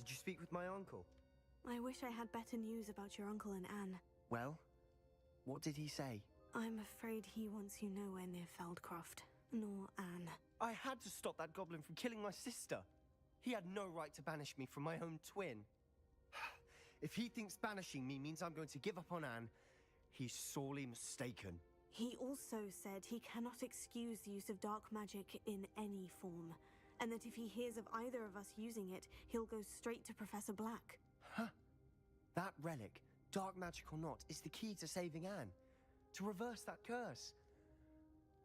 Did you speak with my uncle? I wish I had better news about your uncle and Anne. Well, what did he say? I'm afraid he wants you nowhere near Feldcroft, nor Anne. I had to stop that goblin from killing my sister. He had no right to banish me from my own twin. If he thinks banishing me means I'm going to give up on Anne, he's sorely mistaken. He also said he cannot excuse the use of dark magic in any form, and that if he hears of either of us using it, he'll go straight to Professor Black. Huh? That relic, dark magic or not, is the key to saving Anne. To reverse that curse.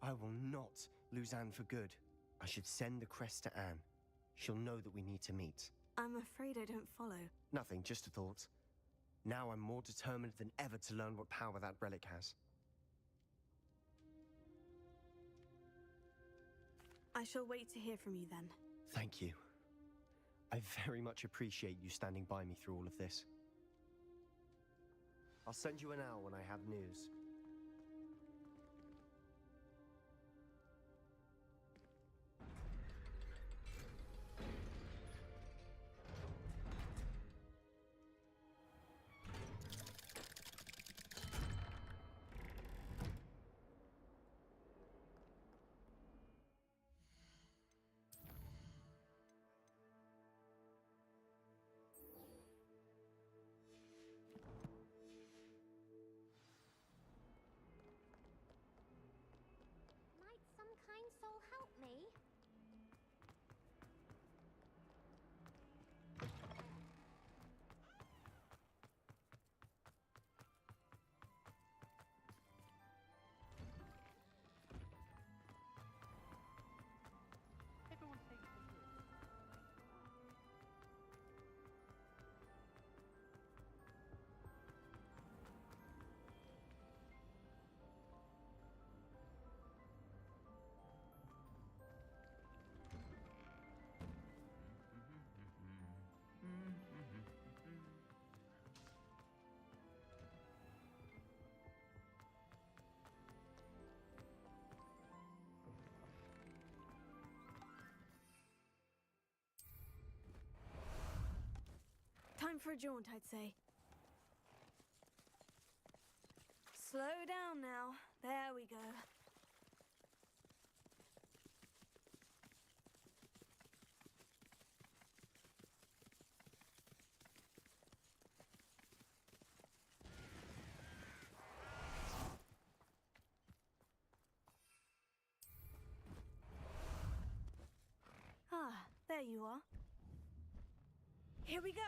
I will not lose Anne for good. I should send the crest to Anne. She'll know that we need to meet. I'm afraid I don't follow. Nothing, just a thought. Now I'm more determined than ever to learn what power that relic has. I shall wait to hear from you then. Thank you. I very much appreciate you standing by me through all of this. I'll send you an hour when I have news. Might some kind soul help me? Everyone takes the risk. Time for a jaunt, I'd say. Slow down now. There we go. Ah, there you are. Here we go!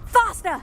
Faster!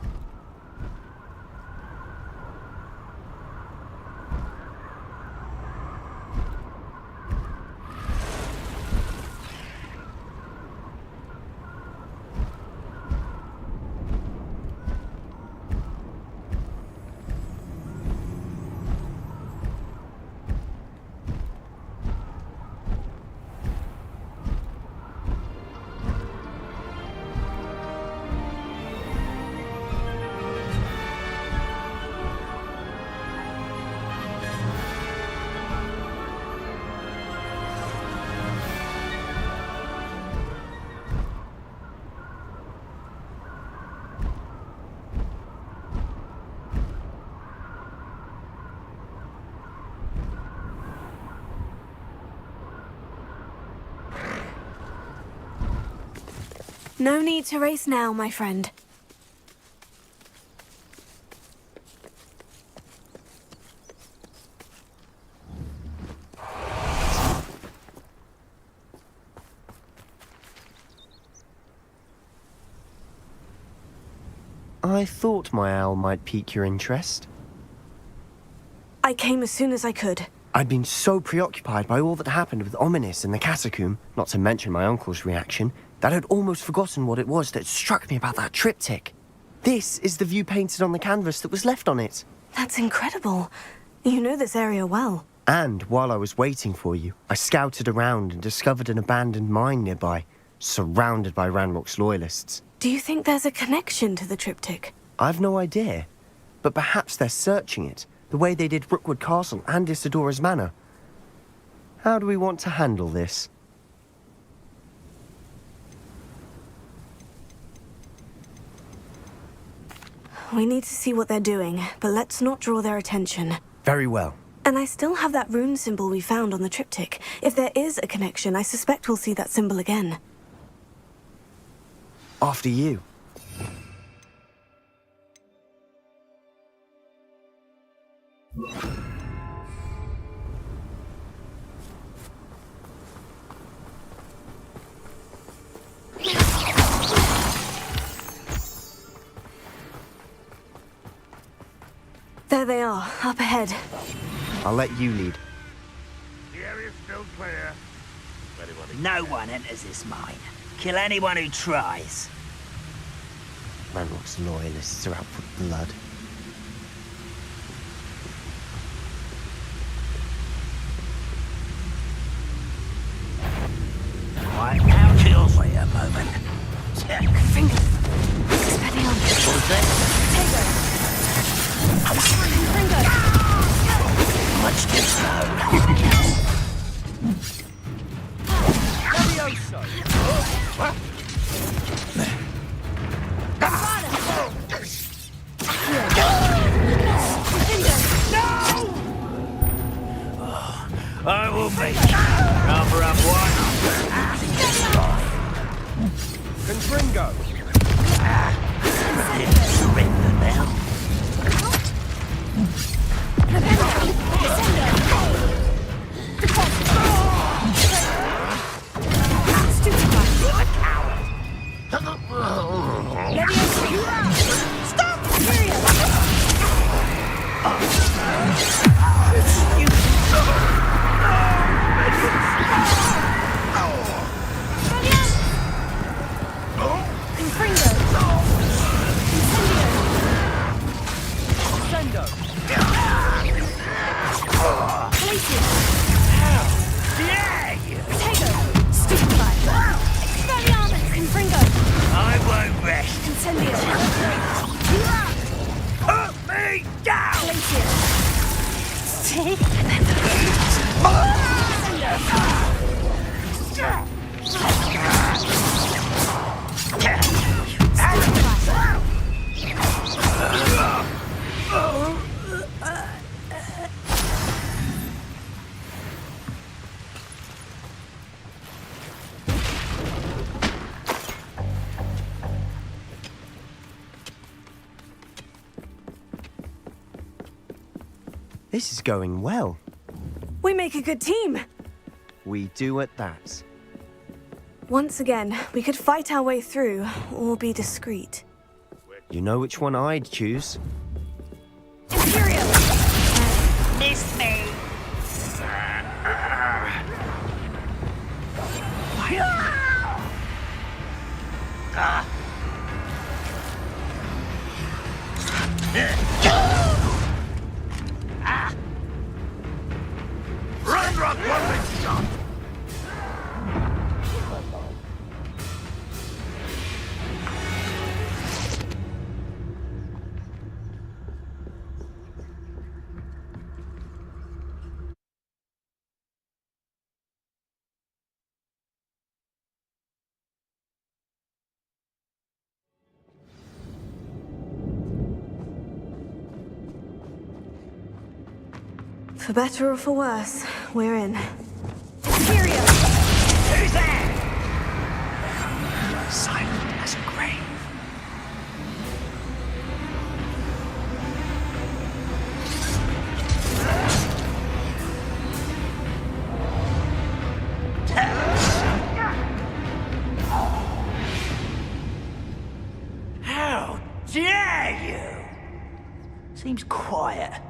No need to race now, my friend. I thought my owl might pique your interest. I came as soon as I could. I'd been so preoccupied by all that happened with Ominis and the catacomb, not to mention my uncle's reaction, that I'd almost forgotten what it was that struck me about that triptych. This is the view painted on the canvas that was left on it. That's incredible. You know this area well. And while I was waiting for you, I scouted around and discovered an abandoned mine nearby, surrounded by Ranrock's loyalists. Do you think there's a connection to the triptych? I've no idea, but perhaps they're searching it, the way they did Rookwood Castle and Isidora's Manor. How do we want to handle this? We need to see what they're doing, but let's not draw their attention. Very well. And I still have that rune symbol we found on the triptych. If there is a connection, I suspect we'll see that symbol again. After you. There they are, up ahead. I'll let you lead. The area's still clear. No one enters this mine. Kill anyone who tries. Ranrock's loyalists are out for blood. Right now, chill for a moment. Finger. Expelliarmus. What was that? Much too slow. I will make number up one. Confringo! Surrender now. I won't rest. Put me down! This is going well. We make a good team. We do at that. Once again, we could fight our way through, or be discreet. You know which one I'd choose. Imperial! Miss me! Ranrock one shot! For better or for worse, we're in. Who's there? silent as a grave. How dare you! Seems quiet.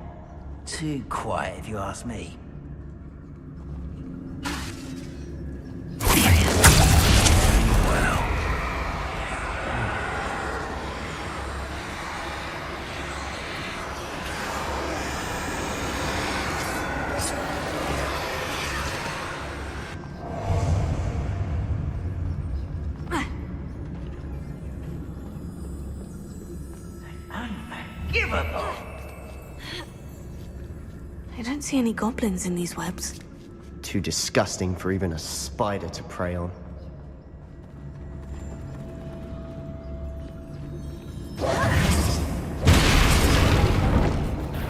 Too quiet, if you ask me. Unforgivable! I don't see any goblins in these webs. Too disgusting for even a spider to prey on.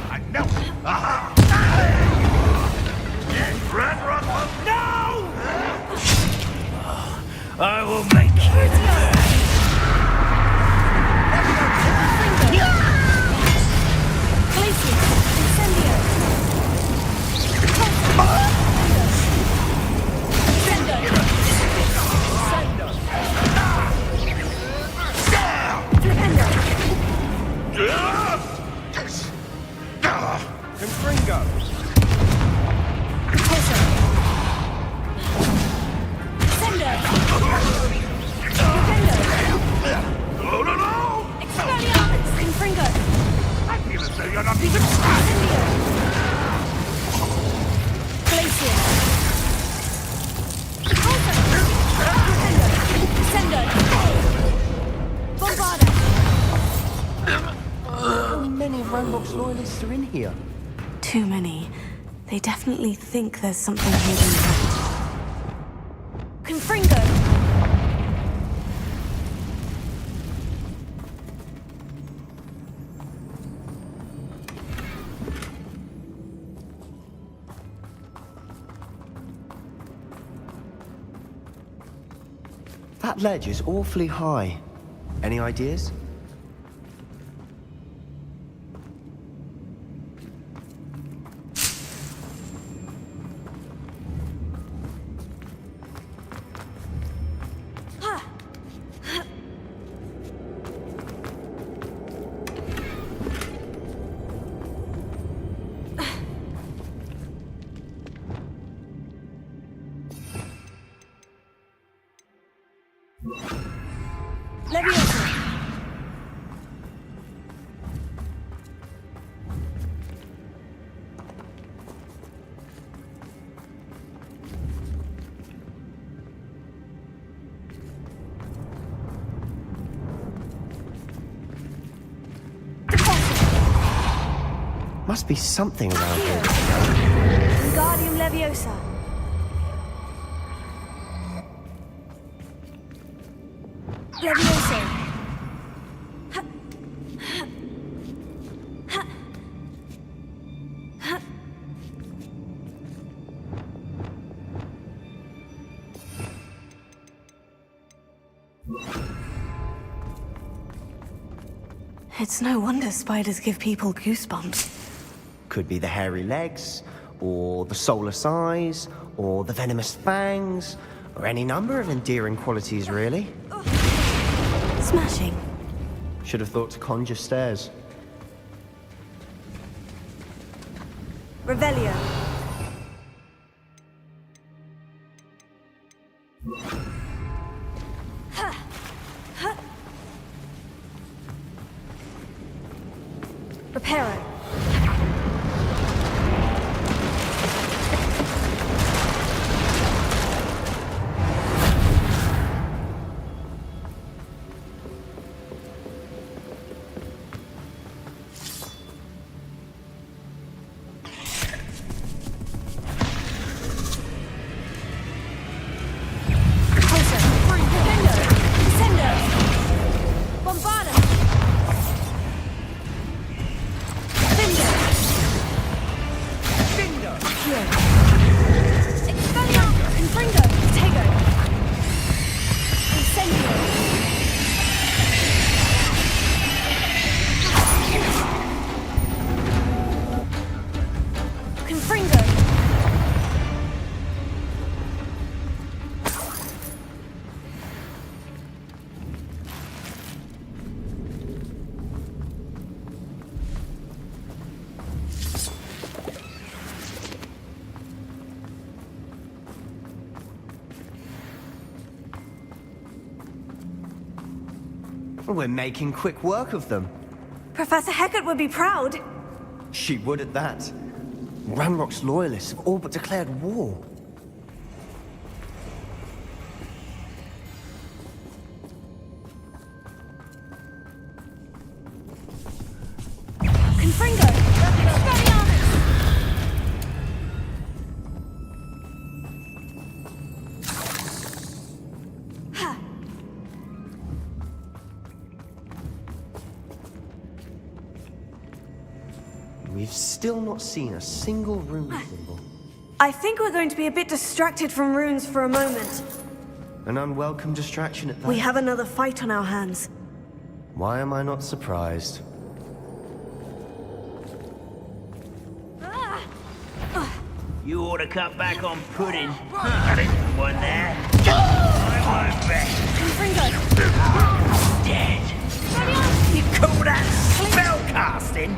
I know. Aha! Run, run, run. No! I will make you. I feel as though you're not even trying. How many Roblox loyalists are in here? Too many. They definitely think there's something hidden. Confringo! That ledge is awfully high. Any ideas? Must be something around here. Wingardium Leviosa. Leviosa. It's no wonder spiders give people goosebumps. Could be the hairy legs, or the soulless eyes, or the venomous fangs, or any number of endearing qualities, really. Smashing. Should have thought to conjure stairs. Revelio. Reparo. We're making quick work of them. Professor Hecat would be proud. She would at that. Ranrock's loyalists have all but declared war. Confringo! We've still not seen a single rune symbol. I think we're going to be a bit distracted from runes for a moment. An unwelcome distraction at that. We have another fight on our hands. Why am I not surprised? You ought to cut back on pudding. That isn't one there. I won't bet. Confringo! Dead. You call that spell casting?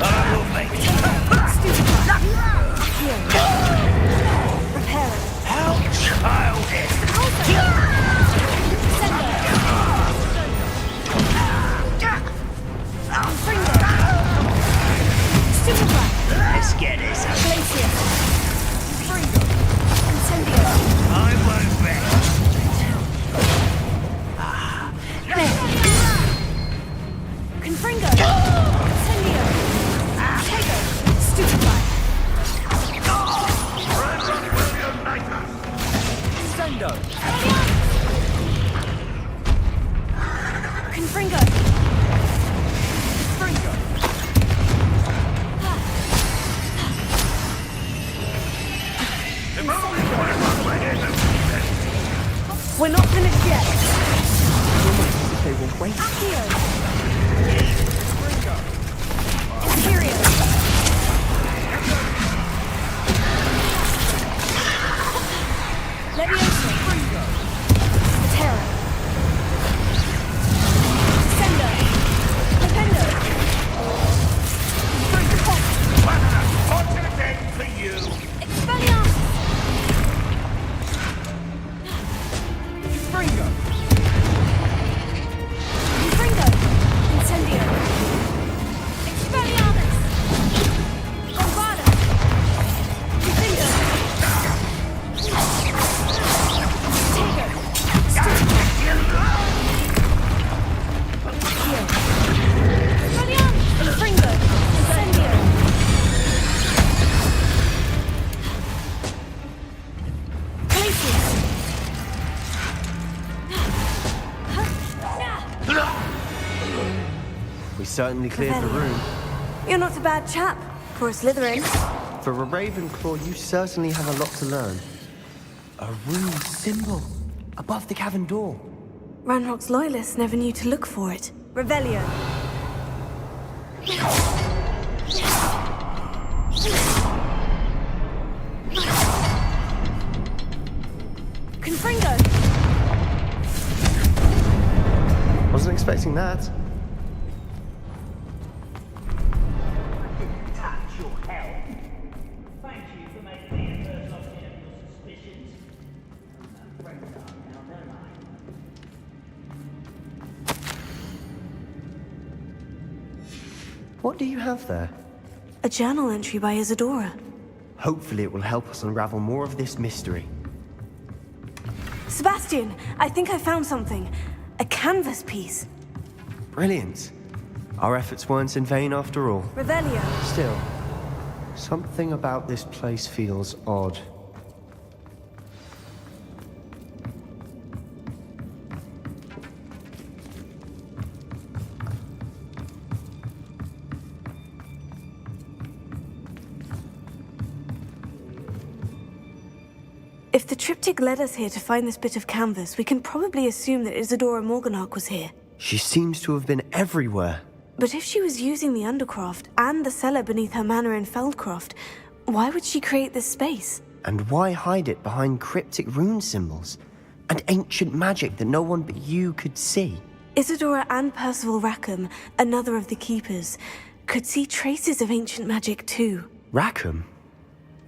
I will make it. Repair it. How childish. Let's get this up. I won't bet. Confringo! Incendio! Tego! Stupefy! Sendo! Confringo! Fringo! We're not finished yet! They will wait. Accio! Imperio! Levioso! Terra! Sendo! Dependo! Fortunate day for you! Expelliarmus! Fringo! Confringo! Incendio! Expelliarmus! Bombada! Defendo! Tego! Accio! Expelliarmus! Confringo! Incendio! Glacius! We certainly cleared the room. You're not a bad chap for a Slytherin. For a Ravenclaw, you certainly have a lot to learn. A rune symbol above the cavern door. Ranrock's loyalists never knew to look for it. Revelio. Confringo. Wasn't expecting that. Touch your help. Thank you for making me a first object of your suspicions. I'm friends now, don't I? What do you have there? A journal entry by Isadora. Hopefully it will help us unravel more of this mystery. Sebastian, I think I found something. A canvas piece. Brilliant. Our efforts weren't in vain after all. Revelio. Still, something about this place feels odd. If the triptych led us here to find this bit of canvas, we can probably assume that Isadora Morganach was here. She seems to have been everywhere. But if she was using the Undercroft and the cellar beneath her manor in Feldcroft, why would she create this space? And why hide it behind cryptic rune symbols? And ancient magic that no one but you could see? Isadora and Percival Rackham, another of the Keepers, could see traces of ancient magic too. Rackham?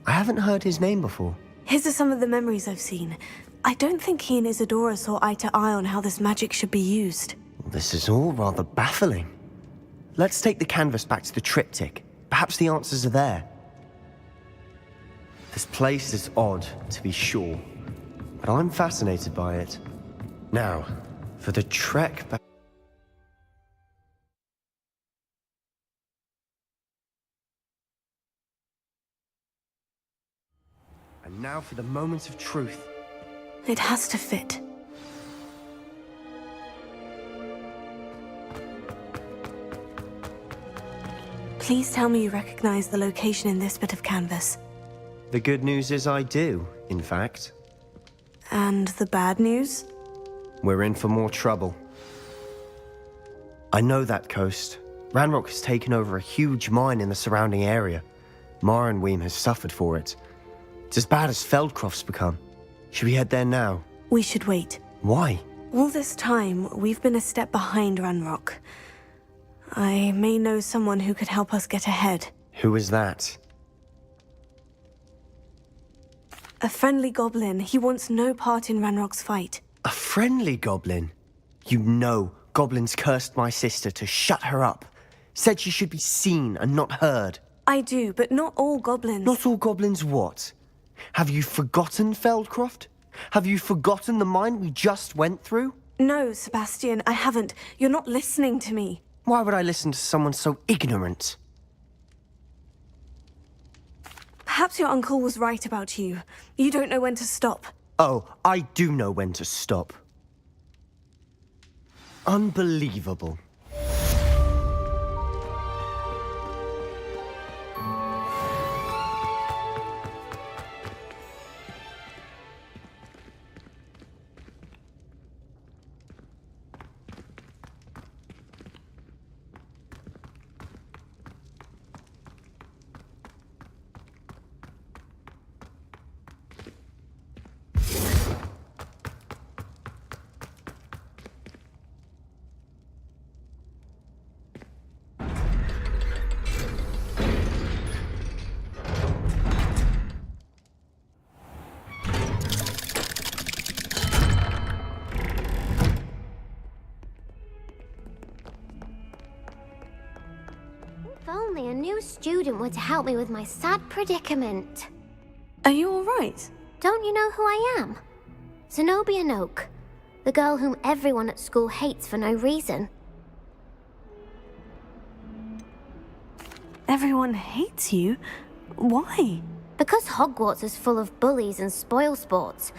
I haven't heard his name before. His are some of the memories I've seen. I don't think he and Isadora saw eye to eye on how this magic should be used. This is all rather baffling. Let's take the canvas back to the triptych. Perhaps the answers are there. This place is odd, to be sure, but I'm fascinated by it. Now, for the trek back... And now for the moment of truth. It has to fit. Please tell me you recognize the location in this bit of canvas. The good news is I do, in fact. And the bad news? We're in for more trouble. I know that coast. Ranrock has taken over a huge mine in the surrounding area. Marenweem has suffered for it. It's as bad as Feldcroft's become. Should we head there now? We should wait. Why? All this time, we've been a step behind Ranrock. I may know someone who could help us get ahead. Who is that? A friendly goblin. He wants no part in Ranrock's fight. A friendly goblin? You know goblins cursed my sister to shut her up. Said she should be seen and not heard. I do, but not all goblins. Not all goblins what? Have you forgotten Feldcroft? Have you forgotten the mine we just went through? No, Sebastian, I haven't. You're not listening to me. Why would I listen to someone so ignorant? Perhaps your uncle was right about you. You don't know when to stop. Oh, I do know when to stop. Unbelievable. If only a new student were to help me with my sad predicament. Are you all right? Don't you know who I am? Zenobia Noak, the girl whom everyone at school hates for no reason. Everyone hates you? Why? Because Hogwarts is full of bullies and spoilsports.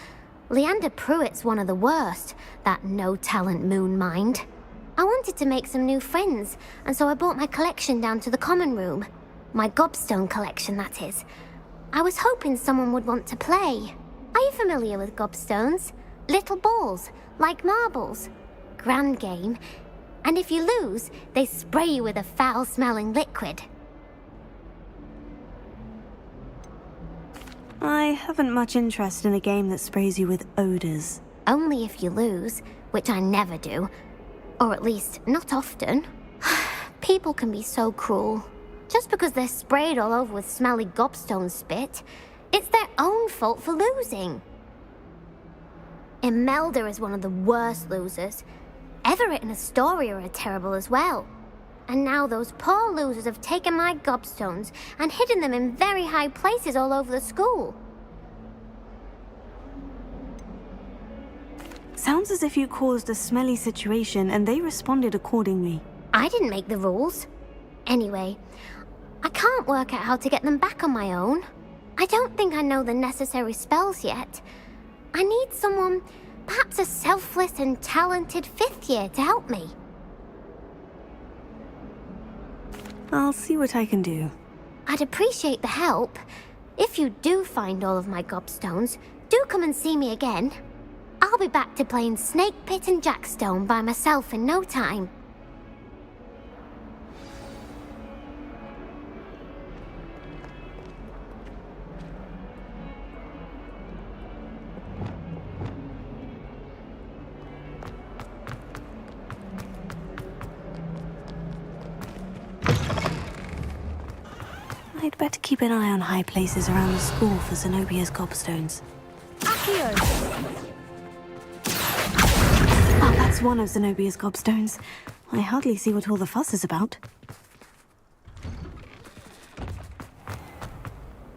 Leander Pruitt's one of the worst, that no-talent moon mind. I wanted to make some new friends, and so I brought my collection down to the common room. My gobstone collection, that is. I was hoping someone would want to play. Are you familiar with gobstones? Little balls, like marbles. Grand game. And if you lose, they spray you with a foul-smelling liquid. I haven't much interest in a game that sprays you with odors. Only if you lose, which I never do. Or at least, not often. People can be so cruel. Just because they're sprayed all over with smelly gobstone spit, it's their own fault for losing. Imelda is one of the worst losers. Everett and Astoria are terrible as well. And now those poor losers have taken my gobstones and hidden them in very high places all over the school. Sounds as if you caused a smelly situation and they responded accordingly. I didn't make the rules. Anyway, I can't work out how to get them back on my own. I don't think I know the necessary spells yet. I need someone, perhaps a selfless and talented fifth year to help me. I'll see what I can do. I'd appreciate the help. If you do find all of my gobstones, do come and see me again. I'll be back to playing Snake Pit and Jackstone by myself in no time. I I'd better keep an eye on high places around the school for Zenobia's gobstones. Accio! Oh, that's one of Zenobia's gobstones. I hardly see what all the fuss is about.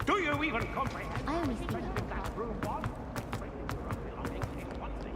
Do you even comprehend? I only see That room was? Belonging is one thing.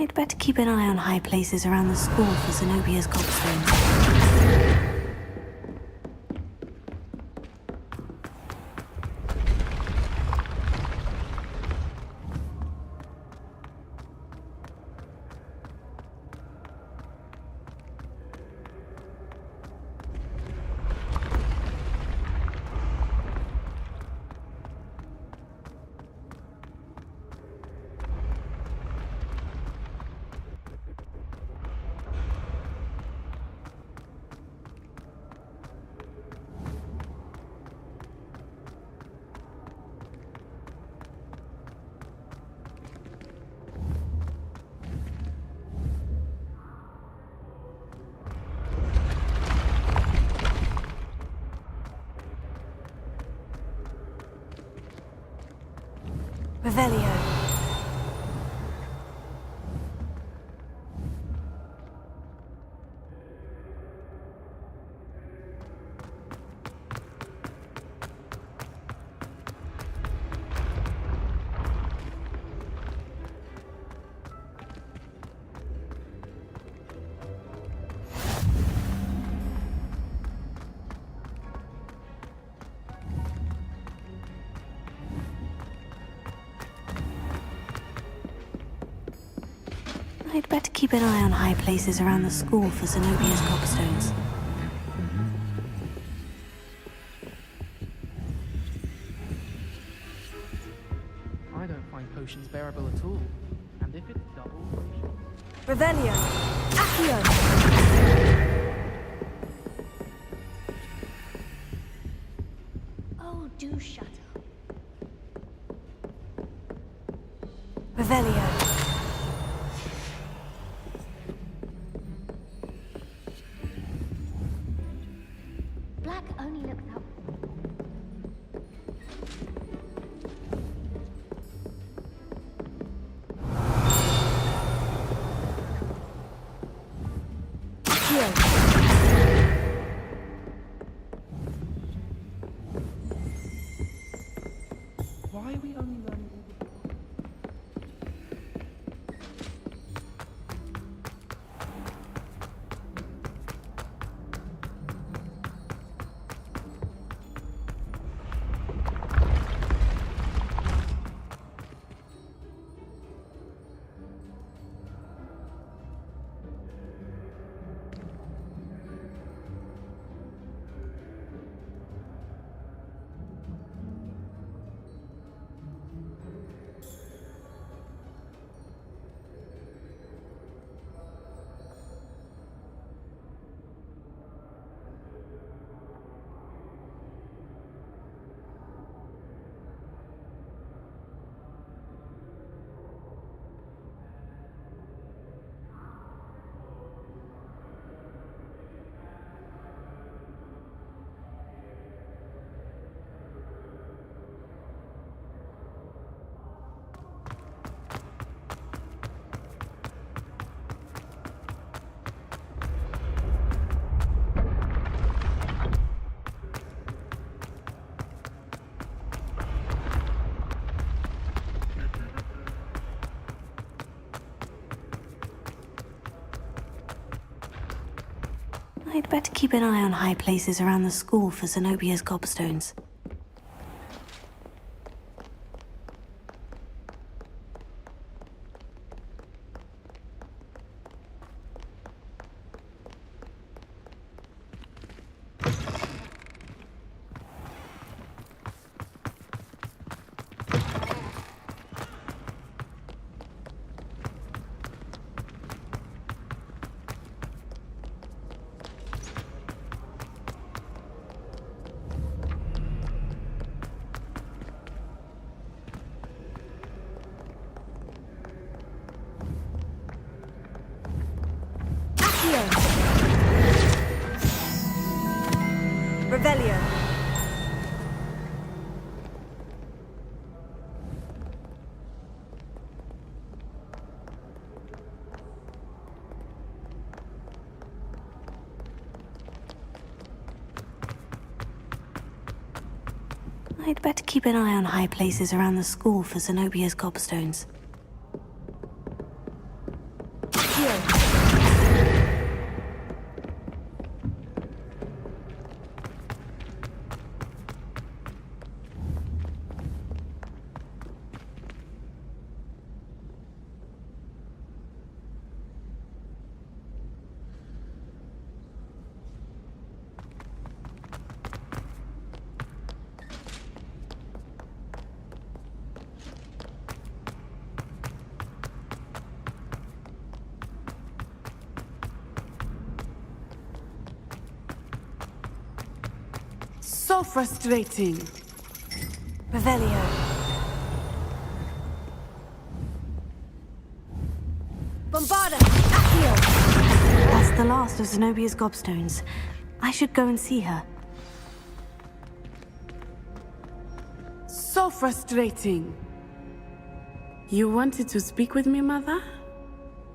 I'd better keep an eye on high places around the school for Zenobia's gobstones. Revelio. I'd better keep an eye on high places around the school for Zenobia's gobstones. I don't find potions bearable at all. And if it's double... Revelio! Accio! Oh, do shut up. Revelio. Black only looks out. Why are we only learning all the... I'd better keep an eye on high places around the school for Zenobia's gobstones. I'd better keep an eye on high places around the school for Zenobia's gobstones. So frustrating. Revelio. Bombarda! Accio! That's the last of Zenobia's gobstones. I should go and see her. So frustrating. You wanted to speak with me, Mother?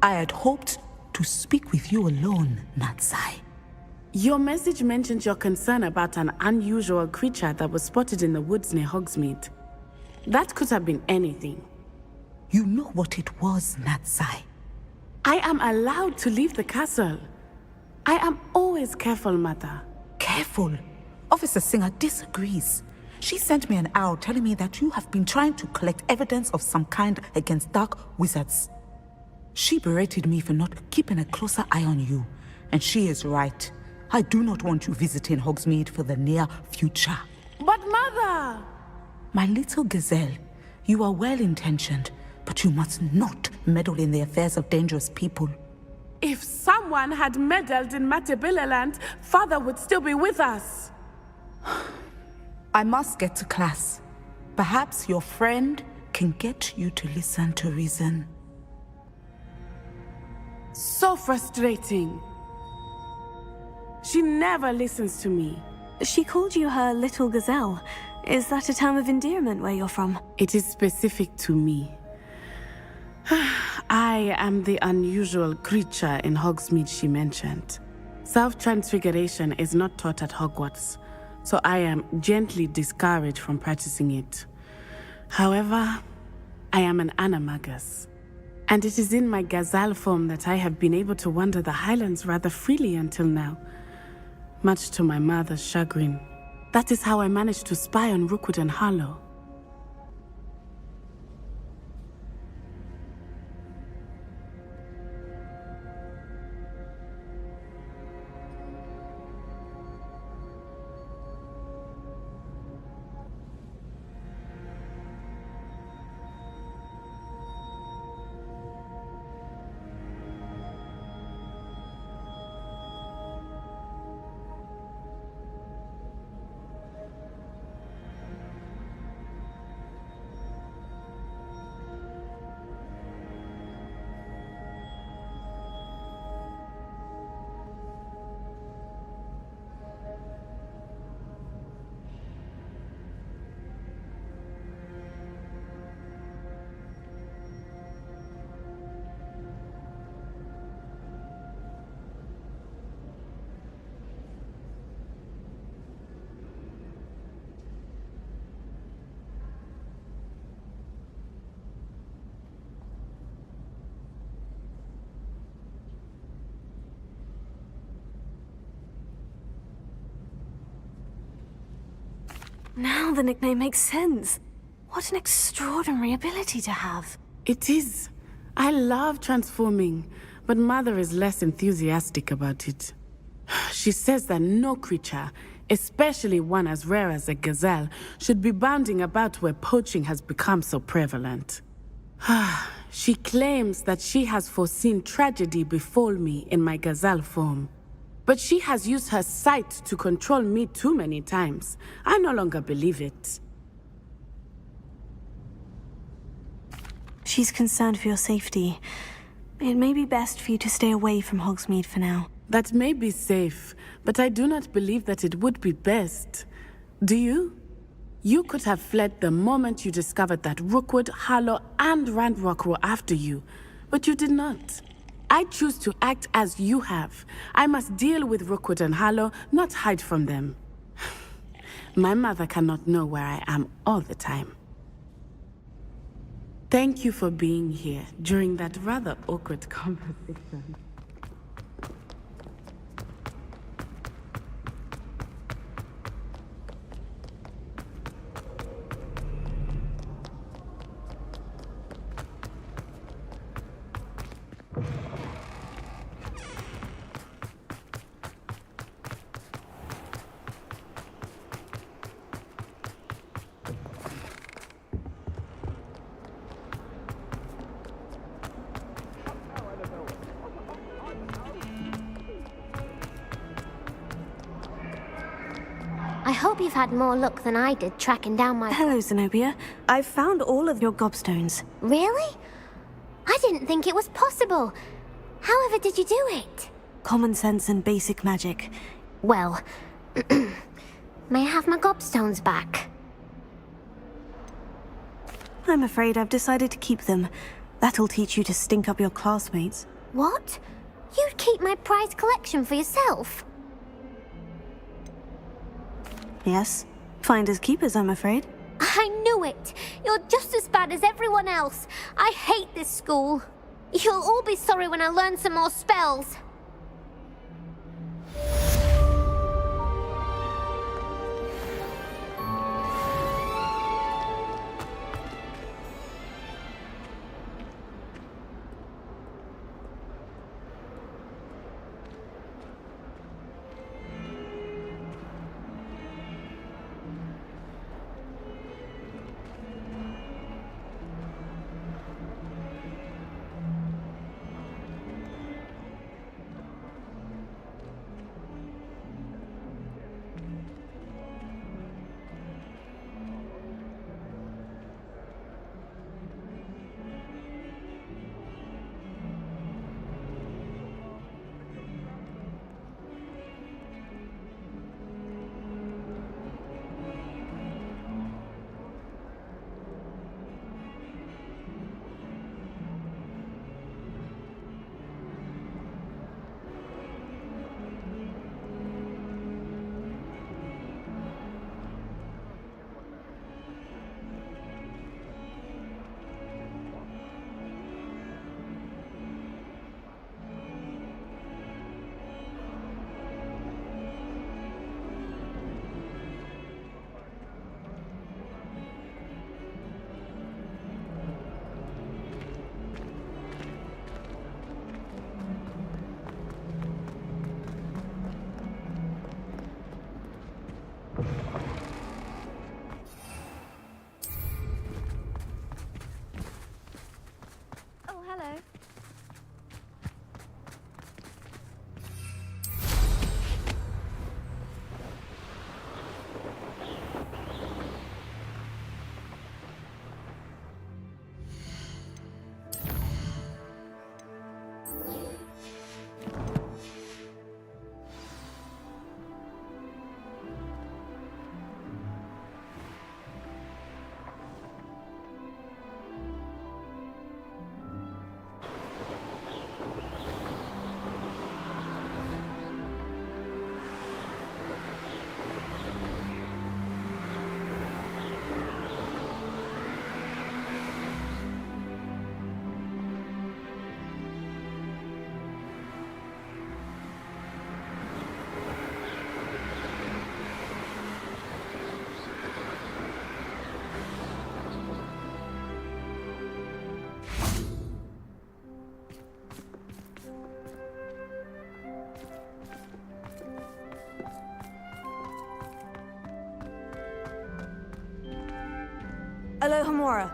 I had hoped to speak with you alone, Natsai. Your message mentioned your concern about an unusual creature that was spotted in the woods near Hogsmeade. That could have been anything. You know what it was, Natsai. I am allowed to leave the castle. I am always careful, Mother. Careful. Officer Singer disagrees. She sent me an owl telling me that you have been trying to collect evidence of some kind against dark wizards. She berated me for not keeping a closer eye on you, and she is right. I do not want you visiting Hogsmeade for the near future. But Mother! My little gazelle, you are well-intentioned, but you must not meddle in the affairs of dangerous people. If someone had meddled in Matabeleland, Father would still be with us. I must get to class. Perhaps your friend can get you to listen to reason. So frustrating. She never listens to me. She called you her little gazelle. Is that a term of endearment where you're from? It is specific to me. I am the unusual creature in Hogsmeade she mentioned. Self-transfiguration is not taught at Hogwarts, so I am gently discouraged from practicing it. However, I am an animagus, and it is in my gazelle form that I have been able to wander the Highlands rather freely until now, much to my mother's chagrin. That is how I managed to spy on Rookwood and Harlow. Now the nickname makes sense. What an extraordinary ability to have. It is. I love transforming, but Mother is less enthusiastic about it. She says that no creature, especially one as rare as a gazelle, should be bounding about where poaching has become so prevalent. She claims that she has foreseen tragedy befall me in my gazelle form. But she has used her sight to control me too many times. I no longer believe it. She's concerned for your safety. It may be best for you to stay away from Hogsmeade for now. That may be safe, but I do not believe that it would be best. Do you? You could have fled the moment you discovered that Rookwood, Harlow, and Randrock were after you, but you did not. I choose to act as you have. I must deal with Rookwood and Harlow, not hide from them. My mother cannot know where I am all the time. Thank you for being here during that rather awkward conversation. I hope you've had more luck than I did tracking down my... Hello, Zenobia. I've found all of your gobstones. Really? I didn't think it was possible. However did you do it? Common sense and basic magic. Well, may I have my gobstones back? I'm afraid I've decided to keep them. That'll teach you to stink up your classmates. What? You'd keep my prized collection for yourself? Yes. Finders keepers, I'm afraid. I knew it! You're just as bad as everyone else. I hate this school. You'll all be sorry when I learn some more spells. Alohomora.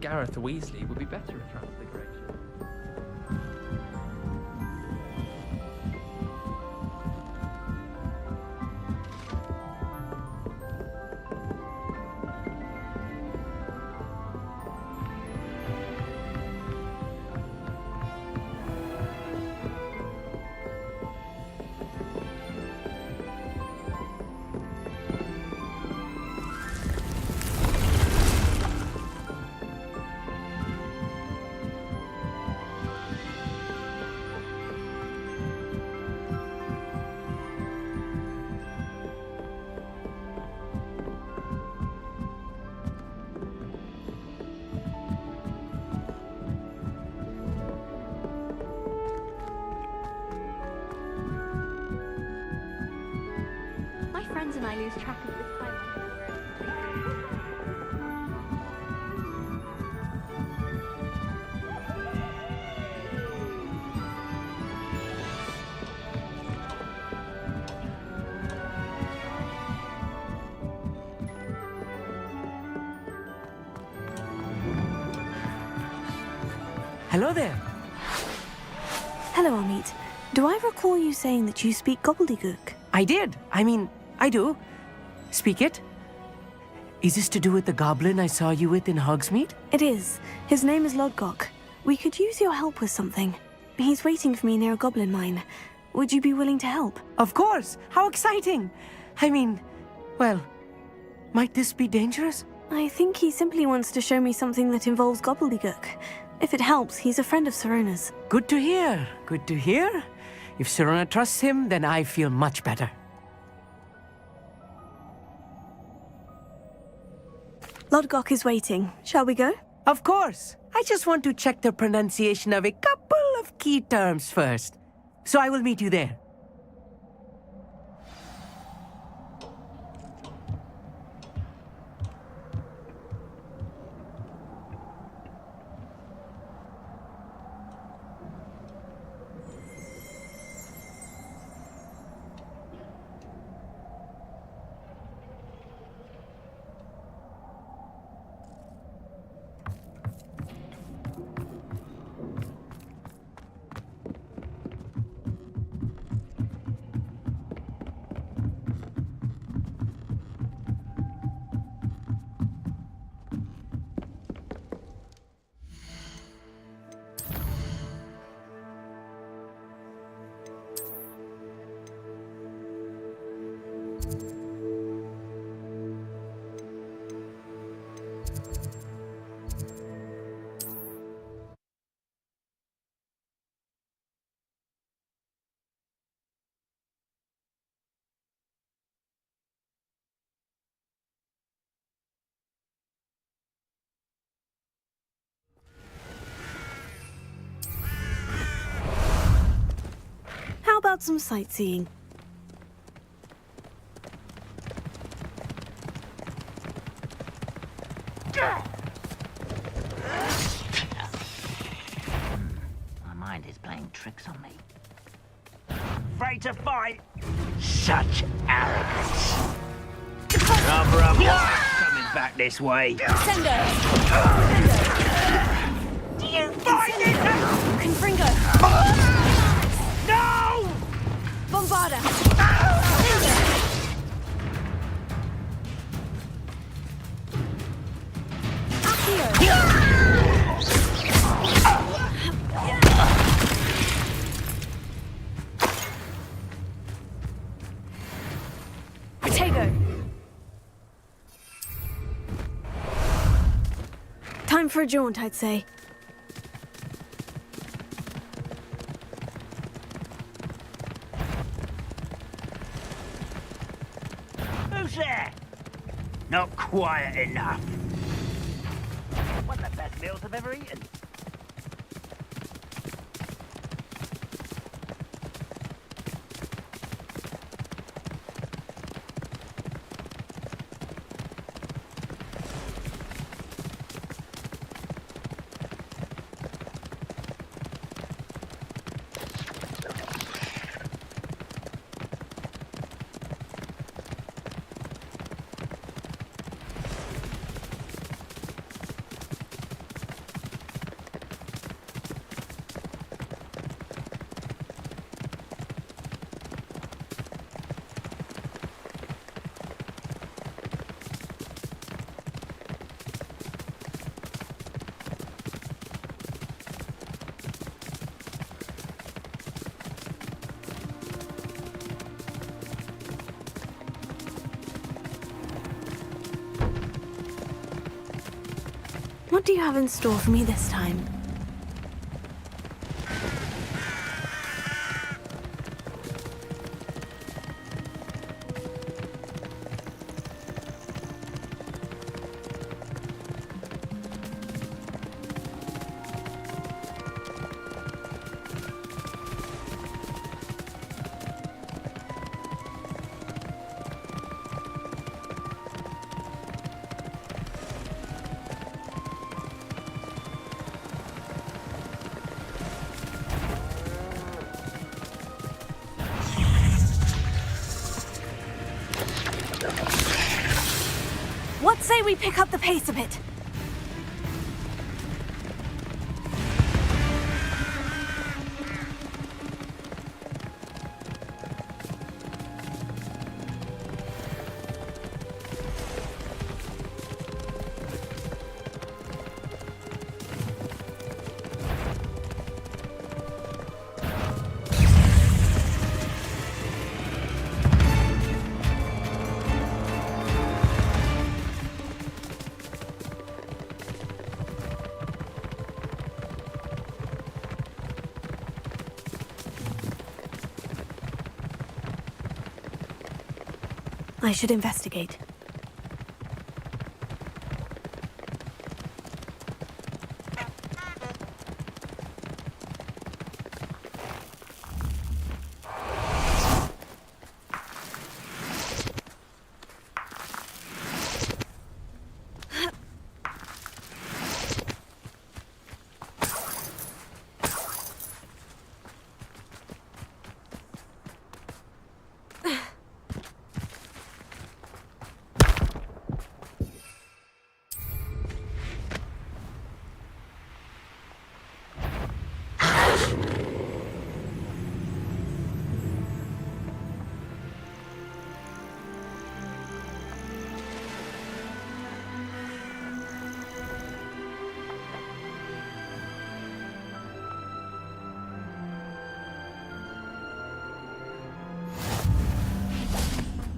Gareth Weasley would be better at Transfiguration. My friends and I lose track of the time. Hello there. Hello, Amit. Do I recall you saying that you speak gobbledygook? I did. I do. Speak it. Is this to do with the goblin I saw you with in Hogsmeade? It is. His name is Lodgok. We could use your help with something. He's waiting for me near a goblin mine. Would you be willing to help? Of course. How exciting. Well, might this be dangerous? I think he simply wants to show me something that involves gobbledygook. If it helps, he's a friend of Sirona's. Good to hear. Good to hear. If Sirona trusts him, then I feel much better. Lodgok is waiting. Shall we go? Of course. I just want to check the pronunciation of a couple of key terms first. So I will meet you there. How about some sightseeing? My mind is playing tricks on me. Afraid to fight? Such arrogance. Rubber of coming back this way. Sendo! Do you find it? Confringo! No! Bombarda! Time for a jaunt, I'd say. Who's there? Not quiet enough. One of the best meals I've ever eaten. What do you have in store for me this time? What say we pick up the pace a bit? I should investigate.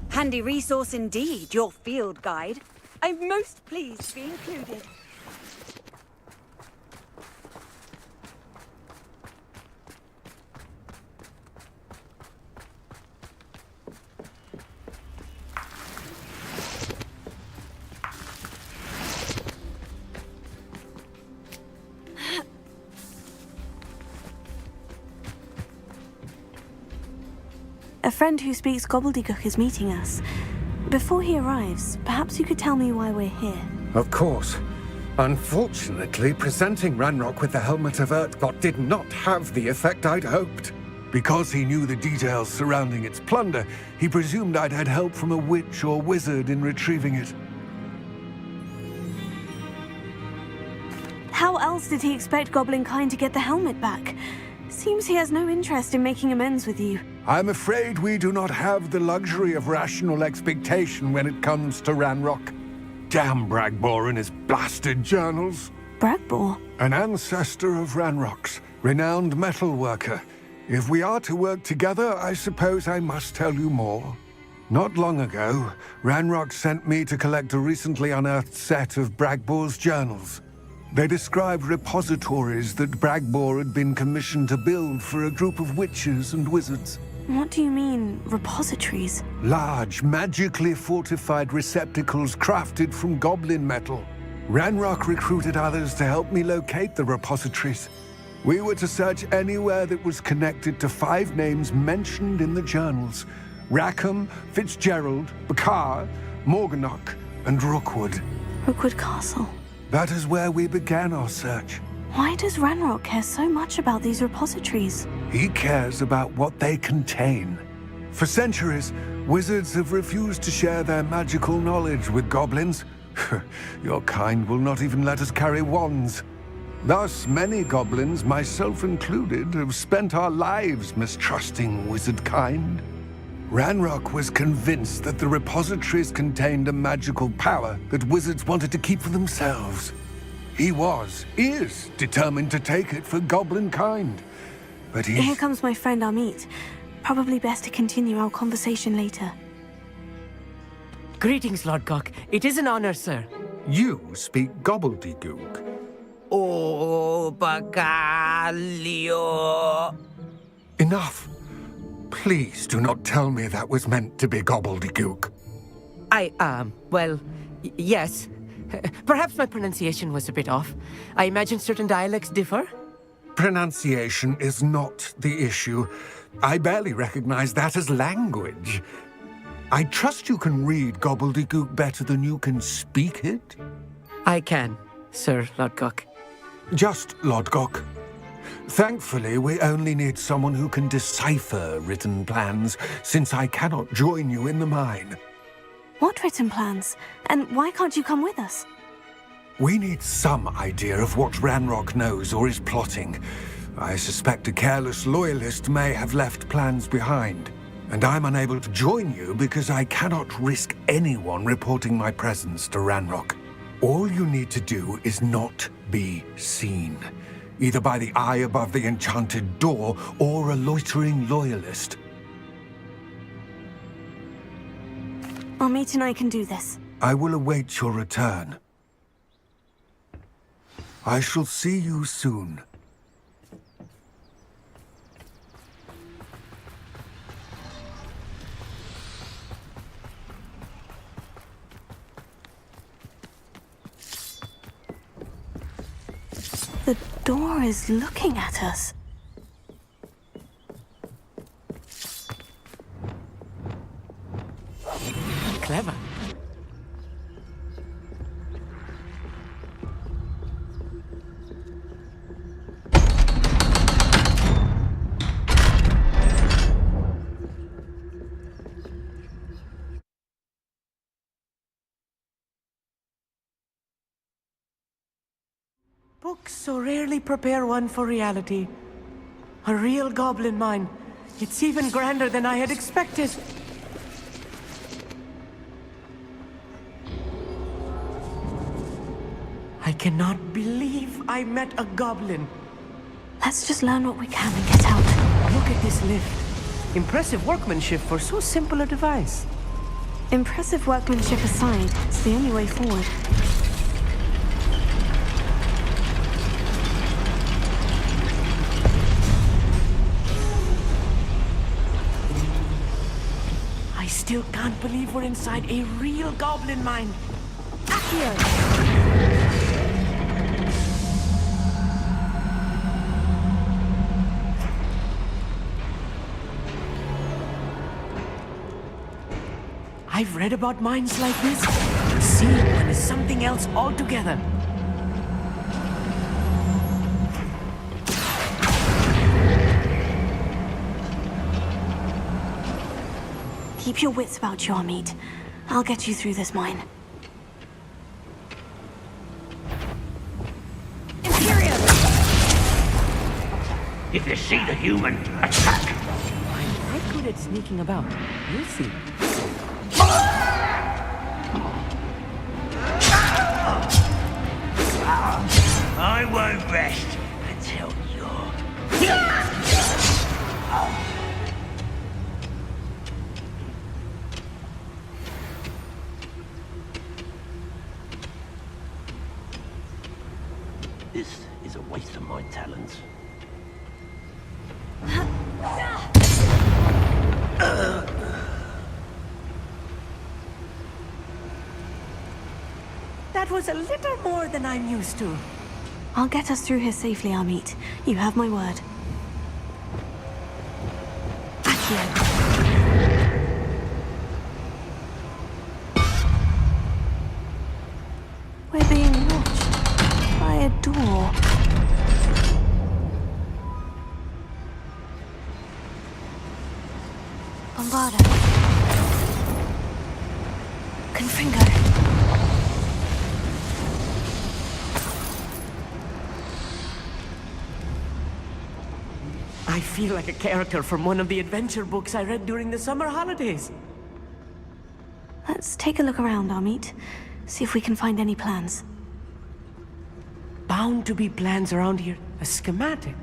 Handy resource indeed, your field guide. I'm most pleased to be included. A friend who speaks gobbledygook is meeting us. Before he arrives, perhaps you could tell me why we're here. Of course. Unfortunately, presenting Ranrock with the Helmet of Urtkot did not have the effect I'd hoped. Because he knew the details surrounding its plunder, he presumed I'd had help from a witch or wizard in retrieving it. How else did he expect Goblinkind to get the helmet back? Seems he has no interest in making amends with you. I'm afraid we do not have the luxury of rational expectation when it comes to Ranrock. Damn Bragbor and his blasted journals. Bragbor? An ancestor of Ranrock's, renowned metal worker. If we are to work together, I suppose I must tell you more. Not long ago, Ranrock sent me to collect a recently unearthed set of Bragbor's journals. They described repositories that Bragbor had been commissioned to build for a group of witches and wizards. What do you mean, repositories? Large, magically fortified receptacles crafted from goblin metal. Ranrock recruited others to help me locate the repositories. We were to search anywhere that was connected to 5 names mentioned in the journals: Rackham, Fitzgerald, Bakar, Morganach, and Rookwood. Rookwood Castle. That is where we began our search. Why does Ranrock care so much about these repositories? He cares about what they contain. For centuries, wizards have refused to share their magical knowledge with goblins. Your kind will not even let us carry wands. Thus, many goblins, myself included, have spent our lives mistrusting wizard kind. Ranrock was convinced that the repositories contained a magical power that wizards wanted to keep for themselves. He is determined to take it for goblin kind. But Here comes my friend Amit. Probably best to continue our conversation later. Greetings, Lord Cock. It is an honor, sir. You speak gobbledygook. Oh, Bacalio. Enough. Please do not tell me that was meant to be gobbledygook. Well, yes. Perhaps my pronunciation was a bit off. I imagine certain dialects differ. Pronunciation is not the issue. I barely recognize that as language. I trust you can read gobbledygook better than you can speak it? I can, Sir Lodgok. Just Lodgok. Thankfully, we only need someone who can decipher written plans, since I cannot join you in the mine. What written plans? And why can't you come with us? We need some idea of what Ranrock knows or is plotting. I suspect a careless loyalist may have left plans behind. And I'm unable to join you because I cannot risk anyone reporting my presence to Ranrock. All you need to do is not be seen, either by the eye above the enchanted door or a loitering loyalist. Amit and I can do this. I will await your return. I shall see you soon. The door is looking at us. Clever. Books so rarely prepare one for reality. A real goblin mine. It's even grander than I had expected. I cannot believe I met a goblin. Let's just learn what we can and get out. Look at this lift. Impressive workmanship for so simple a device. Impressive workmanship aside, it's the only way forward. I still can't believe we're inside a real goblin mine. Accio! I've read about mines like this. Seeing one is something else altogether. Keep your wits about you, Amit. I'll get you through this mine. Imperium! If you see the human, attack! I'm quite good at sneaking about. You'll see. I won't rest until you're... This is a waste of my talents. That was a little more than I'm used to. I'll get us through here safely, Amit. You have my word. Accio. We're being watched by a door. Bombarda. Confringo. I feel like a character from one of the adventure books I read during the summer holidays. Let's take a look around, Amit. See if we can find any plans. Bound to be plans around here. A schematic.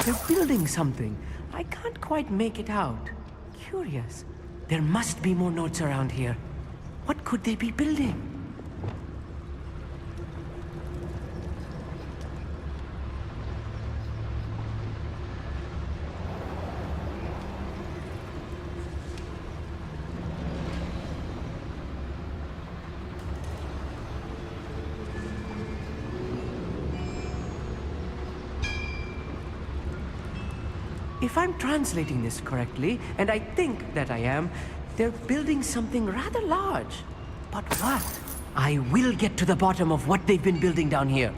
They're building something. I can't quite make it out. Curious. There must be more notes around here. What could they be building? If I'm translating this correctly, and I think that I am, they're building something rather large. But what? I will get to the bottom of what they've been building down here.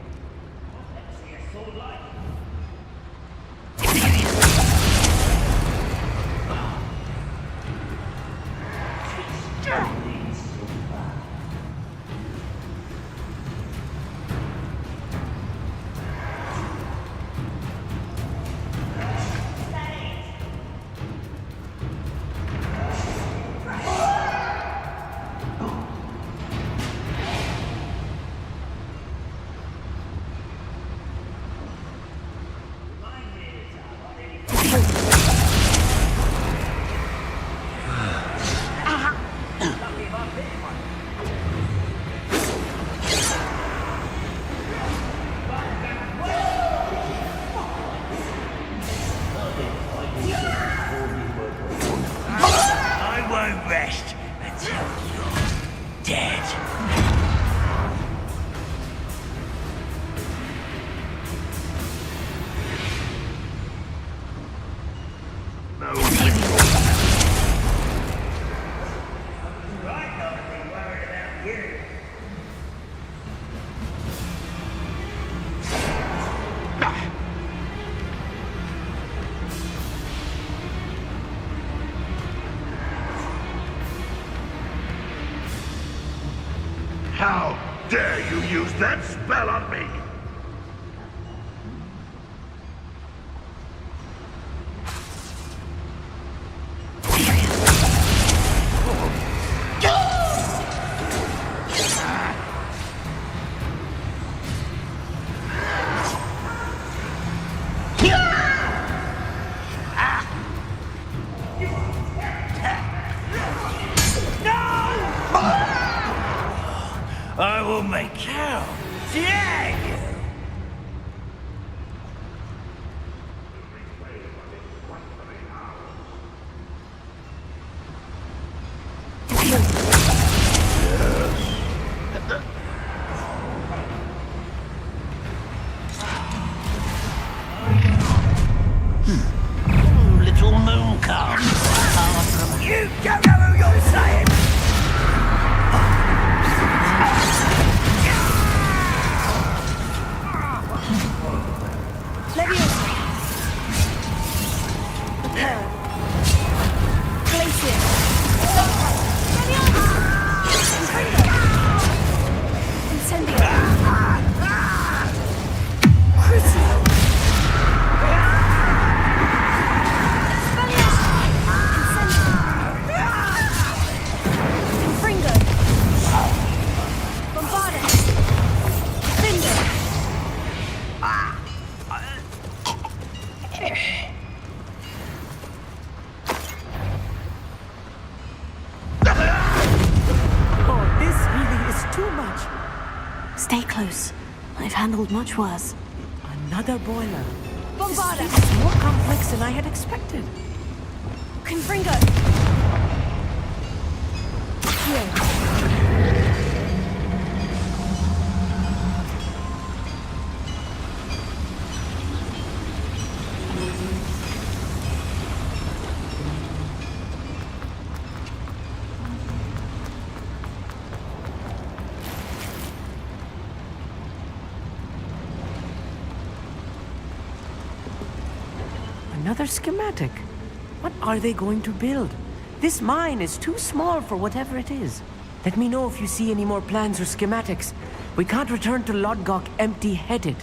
How dare you use that spell on me? I will make hell. Dare you! Little moon calf. You don't know who you're saying! Leviosa! Prepare. Glacier! Leviosa! Incendio! Crucio! Fringo! Bombarda! Cinder! Oh, this really is too much. Stay close. I've handled much worse. Another boiler. Bombarda! This is more complex than I had expected. Confringo! Here. Another schematic. What are they going to build? This mine is too small for whatever it is. Let me know if you see any more plans or schematics. We can't return to Lodgok empty-headed.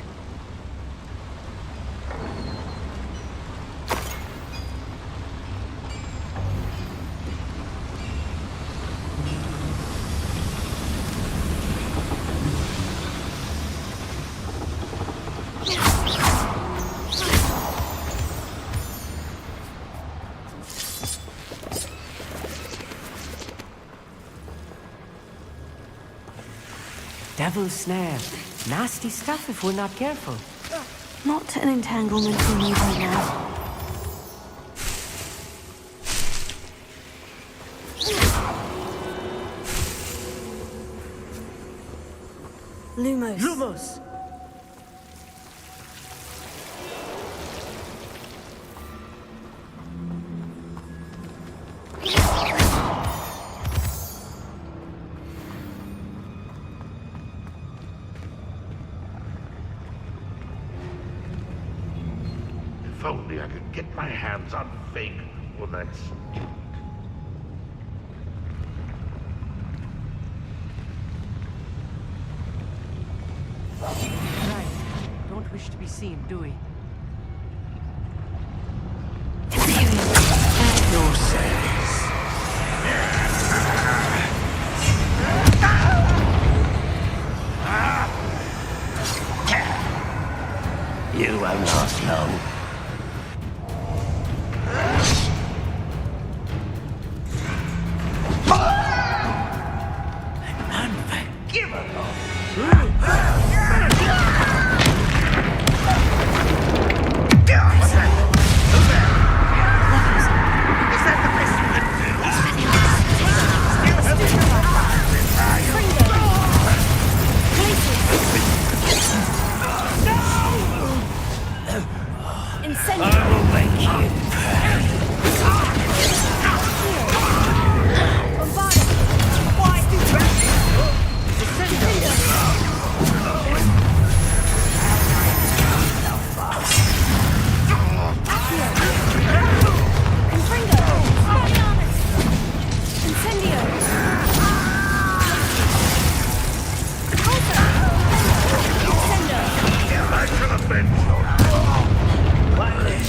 Devil's snare. Nasty stuff if we're not careful. Not an entanglement we need right now. Lumos. Lumos! only I could get my hands on fake bullets. Right. Don't wish to be seen, do we? No sense. You won't last long.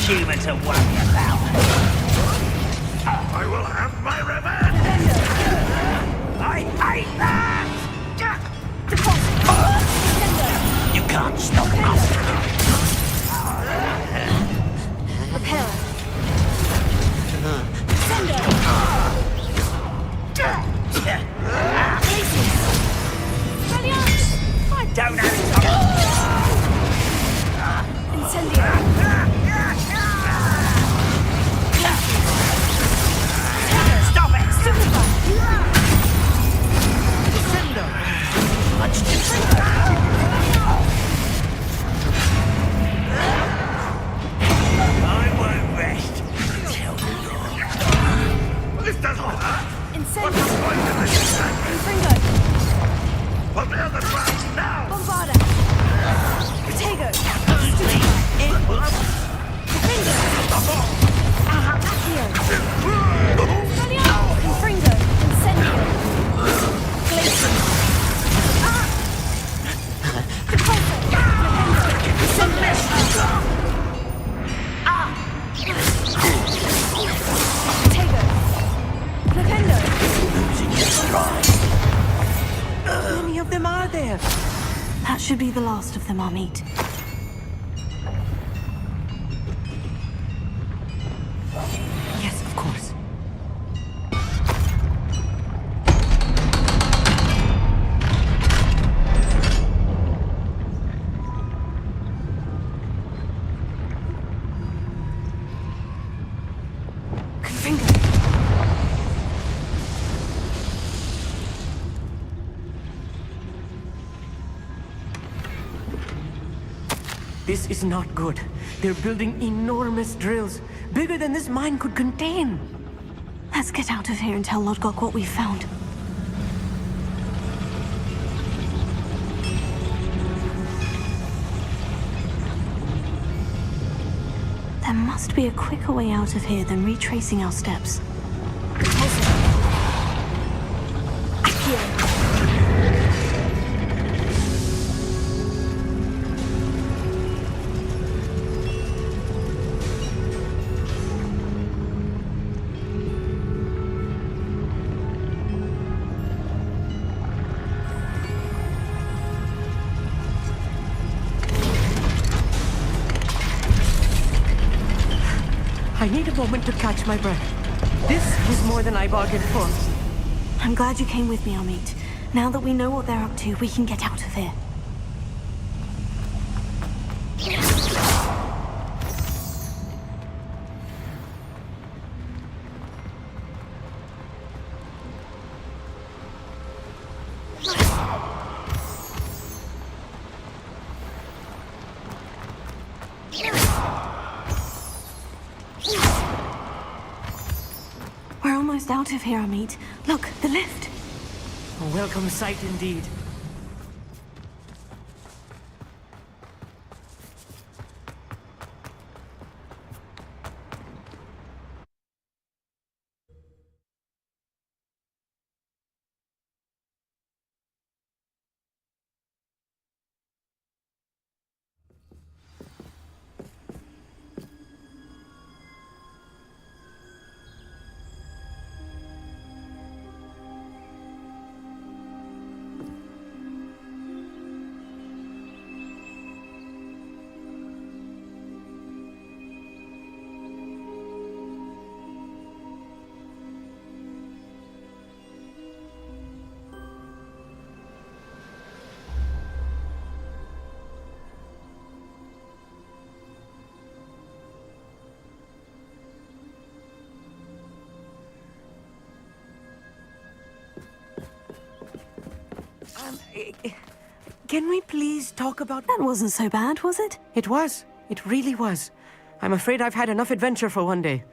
Human to worry about. I will have my revenge! I hate that! You can't stop us. Repair. I don't have time. Incendio. Stop it! I won't rest till This doesn't hurt! Incendio. What's the point of this attack? Confringo. Prepare the trap now! Bombarda. Protego. Accio. Confringo. Incendio. Glacier. How many of them are there? That should be the last of them, Amit. Yes, of course. This is not good. They're building enormous drills, bigger than this mine could contain. Let's get out of here and tell Lodgok what we found. There must be a quicker way out of here than retracing our steps. I need a moment to catch my breath. This is more than I bargained for. I'm glad you came with me, Amit. Now that we know what they're up to, we can get out of here. We're almost out of here, Amit. Look, the lift. A welcome sight indeed. Can we please talk about... That wasn't so bad, was it? It was. It really was. I'm afraid I've had enough adventure for one day.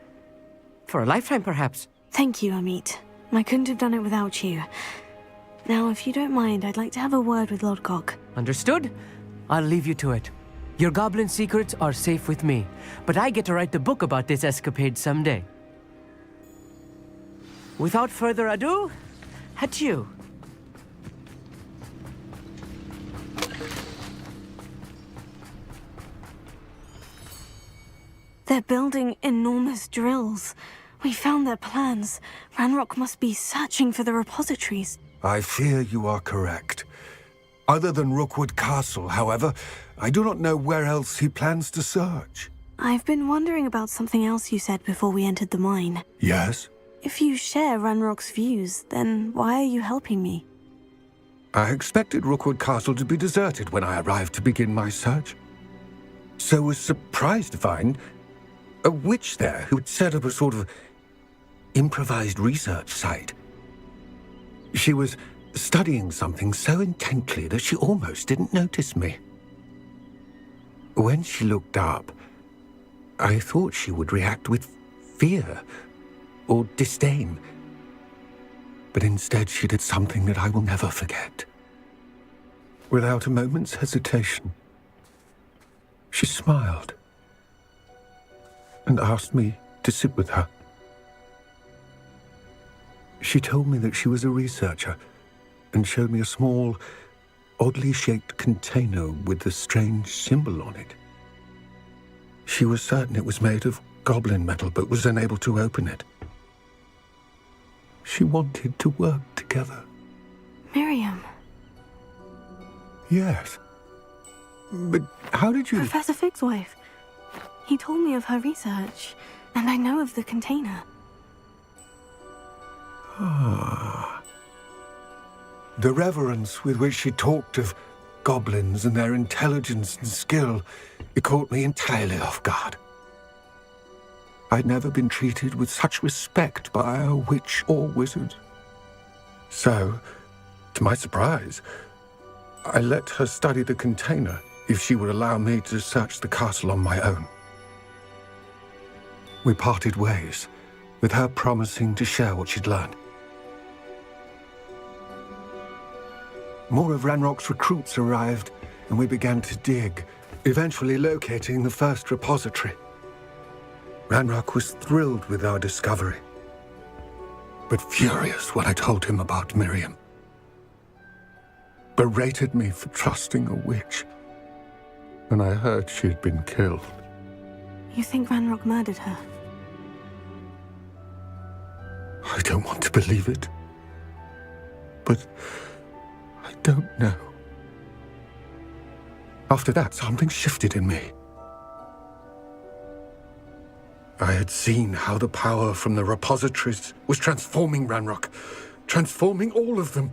For a lifetime, perhaps. Thank you, Amit. I couldn't have done it without you. Now, if you don't mind, I'd like to have a word with Lodgok. Understood? I'll leave you to it. Your goblin secrets are safe with me, but I get to write the book about this escapade someday. Without further ado, adieu. They're building enormous drills. We found their plans. Ranrock must be searching for the repositories. I fear you are correct. Other than Rookwood Castle, however, I do not know where else he plans to search. I've been wondering about something else you said before we entered the mine. Yes? If you share Ranrock's views, then why are you helping me? I expected Rookwood Castle to be deserted when I arrived to begin my search. So was surprised to find a witch there who had set up a sort of improvised research site. She was studying something so intently that she almost didn't notice me. When she looked up, I thought she would react with fear or disdain. But instead she did something that I will never forget. Without a moment's hesitation, she smiled and asked me to sit with her. She told me that she was a researcher and showed me a small, oddly shaped container with a strange symbol on it. She was certain it was made of goblin metal, but was unable to open it. She wanted to work together. Miriam. Yes. But how did you... Professor Fig's wife. He told me of her research, and I know of the container. Ah. The reverence with which she talked of goblins and their intelligence and skill, it caught me entirely off guard. I'd never been treated with such respect by a witch or wizard. So, to my surprise, I let her study the container if she would allow me to search the castle on my own. We parted ways, with her promising to share what she'd learned. More of Ranrock's recruits arrived, and we began to dig, eventually locating the first repository. Ranrock was thrilled with our discovery, but furious when I told him about Miriam. Berated me for trusting a witch, and I heard she had been killed. You think Ranrock murdered her? I don't want to believe it, but I don't know. After that, something shifted in me. I had seen how the power from the repositories was transforming Ranrock, transforming all of them.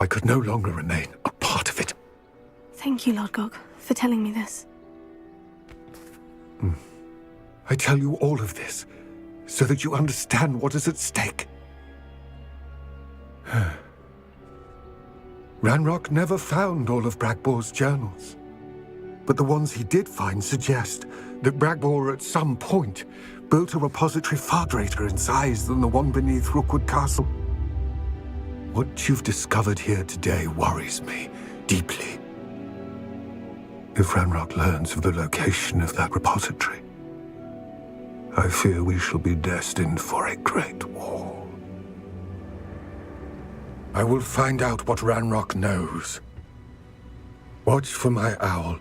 I could no longer remain a part of it. Thank you, Lodgok, for telling me this. I tell you all of this so that you understand what is at stake. Ranrock never found all of Bragbor's journals, but the ones he did find suggest that Bragbor at some point built a repository far greater in size than the one beneath Rookwood Castle. What you've discovered here today worries me deeply. If Ranrock learns of the location of that repository, I fear we shall be destined for a great war. I will find out what Ranrock knows. Watch for my owl